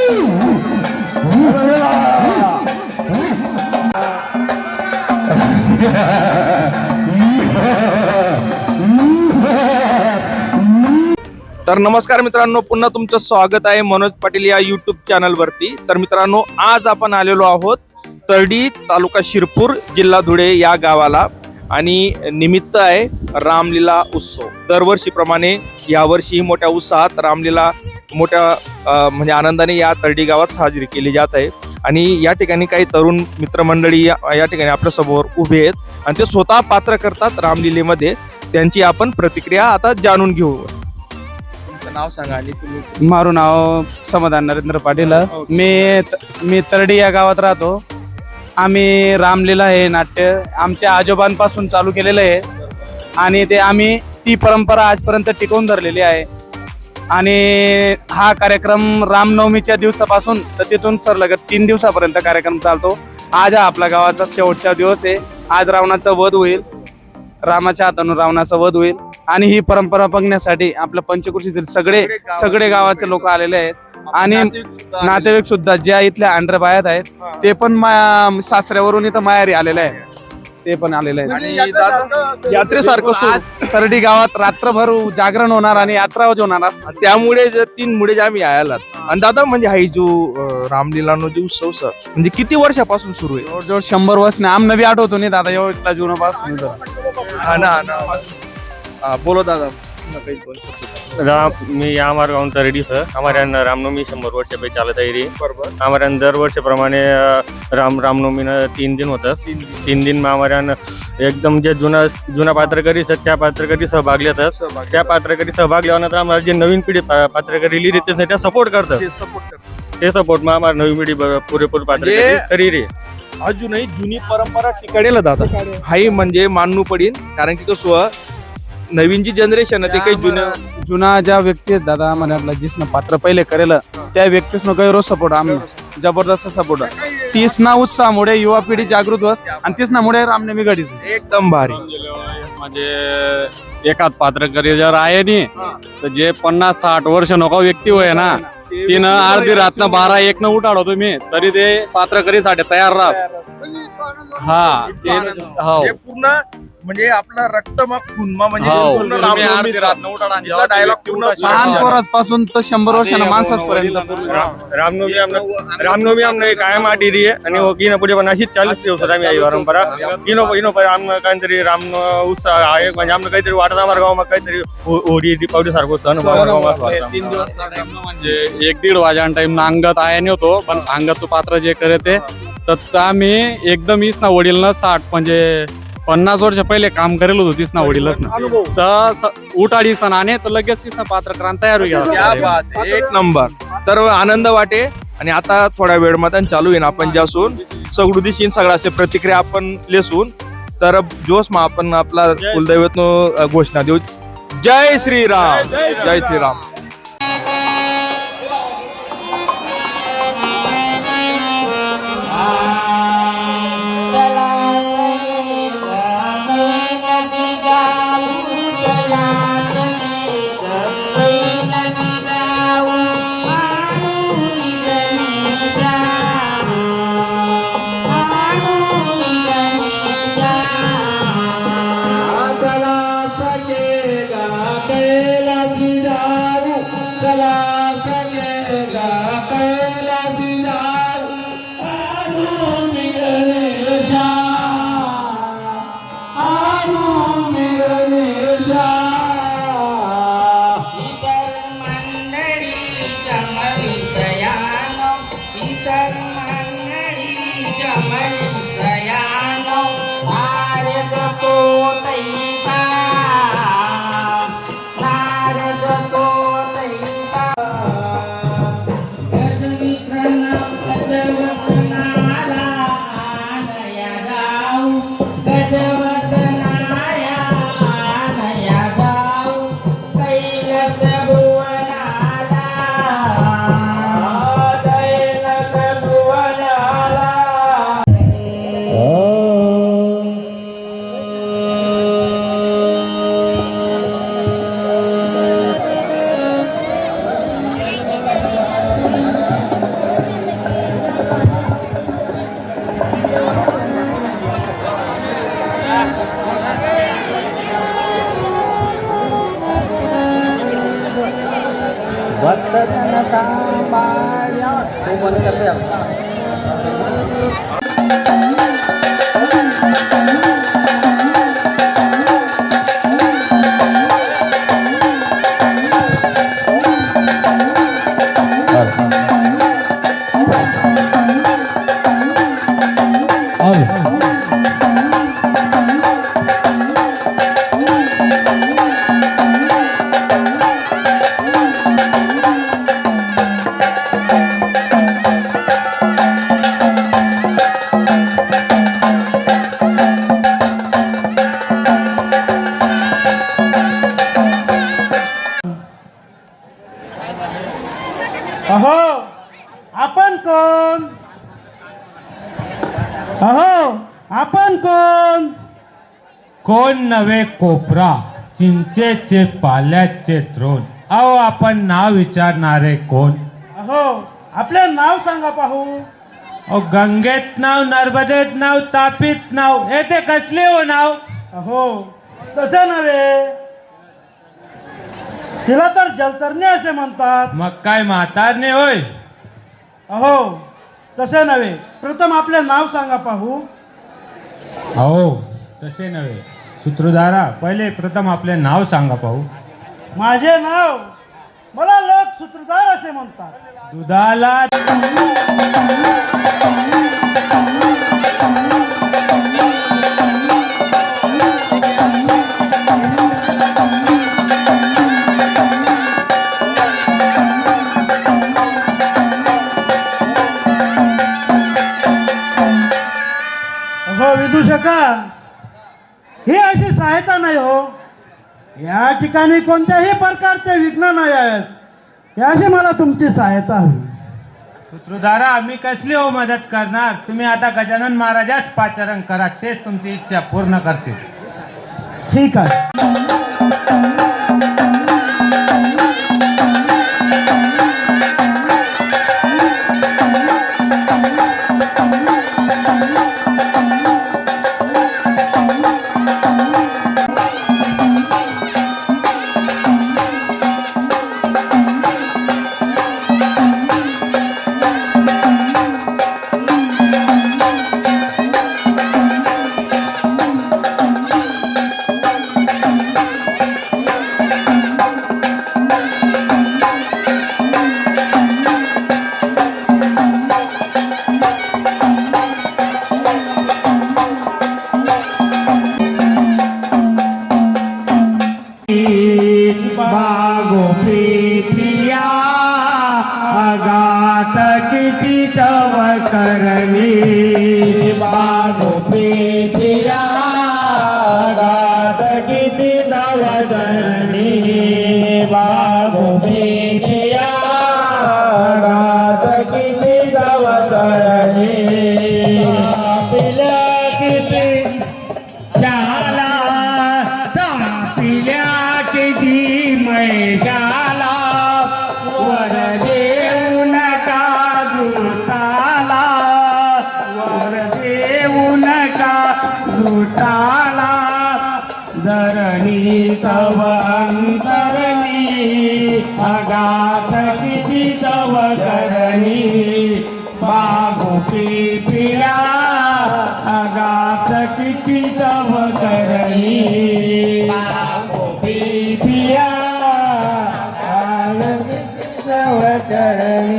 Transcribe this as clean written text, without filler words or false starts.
तर नमस्कार मित्रांनो, पुन्हा तुमचं स्वागत आहे मनोज पाटील या यूट्यूब चॅनलवरती। तर मित्रांनो, आज आपण आलेलो आहोत तरडी, तालुका शिरपूर, जिल्हा धुळे या गावाला आणि निमित्त आहे रामलीला उत्सव। दरवर्षीप्रमाणे यावर्षी मोठ्या उत्साहात रामलीला मोठ्या म्हणजे आनंदाने या तरडी गावात साजरी केली जात आहे। आणि या ठिकाणी काही तरुण मित्रमंडळी या ठिकाणी आपल्या समोर उभे आहेत आणि ते स्वतः पात्र करतात रामलीलेमध्ये। त्यांची आपण प्रतिक्रिया आता जाणून घेऊ। नाव सांगा आणि तुम्ही। मारू नाव समाधान नरेंद्र पाटील। मी तरडी या गावात राहतो। आम्ही रामलीला हे नाट्य आमच्या आजोबांपासून चालू केलेलं आहे आणि ते आम्ही ती परंपरा आजपर्यंत टिकवून धरलेली आहे। आणि हा कार्यक्रम रामनवमीच्या दिवसापासून तर तिथून सरलगत 3 दिवसापर्यंत कार्यक्रम चालतो। आज हा आपल्या गावाचा शेवटचा दिवस आहे। आज रावणाचा वध होईल, रामाच्या हातातून रावणाचा वध होईल आणि ही परंपरा बघण्यासाठी आपल्या पंचक्रोशीतील सगळे गावाचे लोक आलेले आहेत आणि नातेवाईक सुद्धा ज्या इथल्या अंडरबायात आहेत ते पण सासऱ्यावरून इथं माहेरी आलेले आहेत, ते पण आलेले आहेत। यात्रेसारखं तरडी गावात रात्रभर जागरण होणार आणि यात्रा होणार, त्यामुळे 3 मुळे आम्ही आयालात। आणि दादा म्हणजे हा जो रामलीला नो जो उत्सव सर म्हणजे किती वर्षापासून सुरू आहे? जवळजवळ 100 वर्ष नाही, आमनं बी आठवतो नाही दादा, एवढ्या जुनापासून। बोलो दादा। मी हमारे गाँव तरडी सर, हमारे यहाँ रामनवमी 100 वर्ष पे चालत आहे रे। हमारे यहाँ दर वर्ष प्रमाणे रामनवमी 3 दिन होतं। 3 दिन में हमारे यहाँ एकदम जे जुना पात्रकरी सर त्या पात्रकरी सहभाग लेतात। त्या पात्रकरी सहभाग लेल्यानंतर आम्हाला जे नवीन पिढी पात्रकरी लिहिली त्या सपोर्ट करतात। ते सपोर्ट मग आम्हाला नवीन पिढी पुरेपूर पात्रकरी तरी रे अजूनही जुनी परंपरा टिकाडेल दादा हाही म्हणजे मानू पडीन। कारण की कसं नवीन जी जनरेशन आहे ते काही जुना ज्या व्यक्ती आहेत दादा म्हणाला जिसनं पात्र पहिले करेल त्या व्यक्तीसनं गैरो सपोर्ट आम्ही जबरदस्त सपोर्ट। तीसना उत्साहामुळे युवा पिढी जागृत होस आणि तीसनामुळे रामनवमी घडीच एकदम भारी। म्हणजे एकाच पात्रकरी जर आहे नी तर जे 50-60 वर्ष नको व्यक्ती होय ना तिनं अर्धी रातनं 12-1 न उठाडो तुम्ही तरी ते पात्रकरीसाठी तयार राहस। हा ते पूर्ण म्हणजे आपला रक्तमा खूनमा म्हणजे पासून तर 100 वर्षांना माणसापर्यंत रामनवमी आमने कायम आठी री आहे आणि की पुढे पण अशीच 40 दिवसात आम्ही ही परंपरा इनो पर आम्हाला काहीतरी राम उत्साह आहे म्हणजे आम्हाला काहीतरी वाटत आम्हाला गावात काहीतरी होळी दीपावली सारखं सण 3 दिवस म्हणजे 1-1.5 वाजन टाइम अंगत आहे नाही होतो पण अंगत पात्र जे करते तर आम्ही एकदम हीच ना वडील 60 म्हणजे 50 वर्ष पहिले काम करेल होतो तीच ना वडीलच ना तर उठाडी सणाने तर लगेच तीच ना पात्रक्रांत तयार होईल। एक नंबर तर आनंद वाटे। आणि आता थोडा वेळ मध्ये चालू येईन आपण ज्यासून सगळं दिशीन सगळं असे प्रतिक्रिया आपण लेसून तर जोश मा आपण आपला कुलदैवत घोषणा देऊ। जय श्रीराम, जय श्रीराम। कैलासी जाऊ अहो आपण कोण? अहो आपण कोण? कोण नवे कोपरा चिंचेचे पाल्याचे द्रोण. अहो आपण नाव विचारणारे कोण? अहो आपले नाव सांगा पाहू. अहो गंगेत नाव, नर्मदेत नाव, तापीत नाव, हे ते कसले हो नाव? अहो तसे नव्हे, तिला तर जलतरणी असे म्हणतात. मग काय म्हातारणे होय? अहो तसे नव्हे, प्रथम आपले नाव सांगा पाहू. अहो तसे नव्हे, सूत्रधारा पहिले प्रथम आपले नाव सांगा पाहू. माझे नाव, मला लोक सूत्रधार असे म्हणतात. दुधाला हो विदूषका, ही अशी सहायता नाही हो. या ठिकाणी कोणत्याही प्रकारचे विघ्न नाही आहेत, त्याशी मला तुमची सहायता हवी. सूत्रधारा आम्ही कसली हो मदत करणार? तुम्ही आता गजानन महाराजास पाचारण करा, तेच तुमची इच्छा पूर्ण करते. ठीक आहे. किती तव करणी बागो प्रीतिया गात किती तव करणी बागो प्रीतिया गात किती तव करणी पिल्या किती झाला पिल्या किती मैशाला वर देऊ नका झुटाला वर देऊ नका झुटाला धरणी तव अंतरणी अगात किती तव करणी बागो पिया अगात किती तव करणी बागो पिया तव करणी